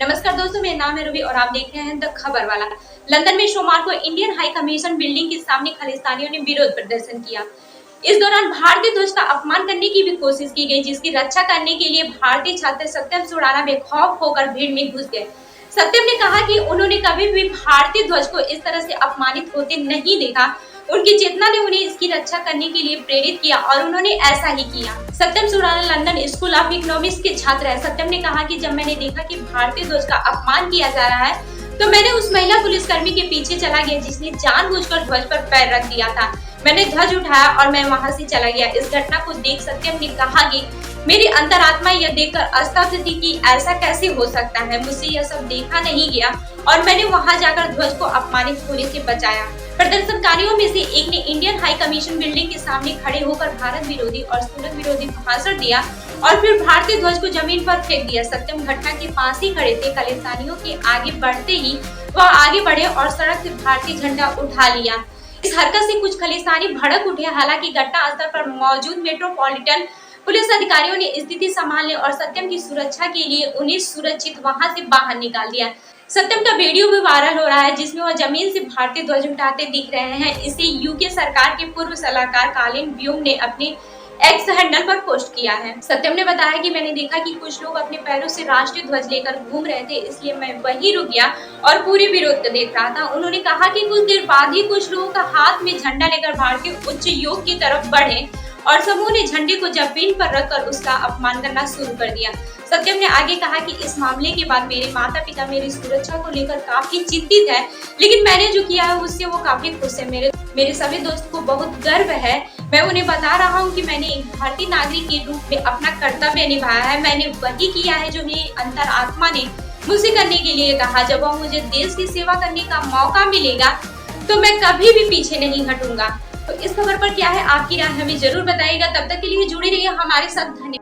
नमस्कार दोस्तों, मेरा नाम है रवि और आप देख रहे हैं द खबर वाला। लंदन में सोमवार को इंडियन हाई कमीशन बिल्डिंग के सामने खालिस्तानियों ने विरोध प्रदर्शन किया। इस दौरान भारतीय ध्वज का अपमान करने की भी कोशिश की गई, जिसकी रक्षा करने के लिए भारतीय छात्र सत्यम सुराणा बेखौफ होकर भीड़ में घुस गए। सत्यम ने कहा कि उन्होंने कभी भी भारतीय ध्वज को इस तरह से अपमानित होते नहीं देखा। उनकी चेतना ने उन्हें इसकी रक्षा करने के लिए प्रेरित किया और उन्होंने ऐसा ही किया। Satyam Surana London School of Economics के छात्र हैं। सत्यम ने कहा कि जब मैंने देखा कि भारतीय ध्वज का अपमान किया जा रहा है तो मैंने उस महिला पुलिसकर्मी के पीछे चला गया जिसने जानबूझकर ध्वज पर पैर रख दिया था। मैंने ध्वज उठाया और मैं वहां से चला गया। इस घटना को देख सत्यम ने कहा कि मेरी अंतरात्मा यह देखकर स्तब्ध थी कि ऐसा कैसे हो सकता है। मुझसे यह सब देखा नहीं गया और मैंने वहां जाकर ध्वज को अपमानित होने से बचाया। प्रदर्शनकारियों में से एक ने इंडियन हाई कमीशन बिल्डिंग के सामने खड़े होकर भारत विरोधी और सूरत विरोधी भाषण दिया और फिर भारतीय ध्वज को जमीन पर फेंक दिया। सत्यम घटना के पास ही खड़े थे। खालिस्तानियों के आगे बढ़ते ही वह आगे बढ़े और सड़क से भारतीय झंडा उठा लिया। इस हरकत से कुछ खालिस्तानी भड़क उठे। हालांकि घटना स्थल पर मौजूद मेट्रोपॉलिटन पुलिस अधिकारियों ने स्थिति संभालने और सत्यम की सुरक्षा के लिए उन्हें सुरक्षित वहां से बाहर निकाल दिया। सत्यम का वीडियो भी वायरल हो रहा है जिसमें वह जमीन से भारतीय ध्वज उठाते दिख रहे हैं। इसे यूके सरकार के पूर्व सलाहकार कालिन ब्यूम ने अपने एक्स हैंडल पर पोस्ट किया है। सत्यम ने बताया कि मैंने देखा कि कुछ लोग अपने पैरों से राष्ट्रीय ध्वज लेकर घूम रहे थे, इसलिए मैं वहीं रुक गया और पूरे विरोध को देख रहा था। उन्होंने कहा कि कुछ देर बाद ही कुछ लोगों का हाथ में झंडा लेकर भारतीय उच्च योग की तरफ बढ़े और समूह ने झंडे को जमीन पर रखकर उसका अपमान करना शुरू कर दिया। सत्यम ने आगे कहा कि इस मामले के बाद मेरे माता पिता मेरी सुरक्षा को लेकर काफी चिंतित है, लेकिन मैंने जो किया है उससे वो काफी खुश है। मेरे सभी दोस्त को बहुत गर्व है। मैं उन्हें बता रहा हूँ कि मैंने एक भारतीय नागरिक के रूप में अपना कर्तव्य निभाया है। मैंने वही किया है जो मेरी अंतरात्मा ने मुझसे करने के लिए कहा। जब वह मुझे देश की सेवा करने का मौका मिलेगा तो मैं कभी भी पीछे नहीं हटूंगा। तो इस खबर पर क्या है आपकी राय, हमें जरूर बताइएगा। तब तक के लिए जुड़े रहिए हमारे साथ। धन्यवाद।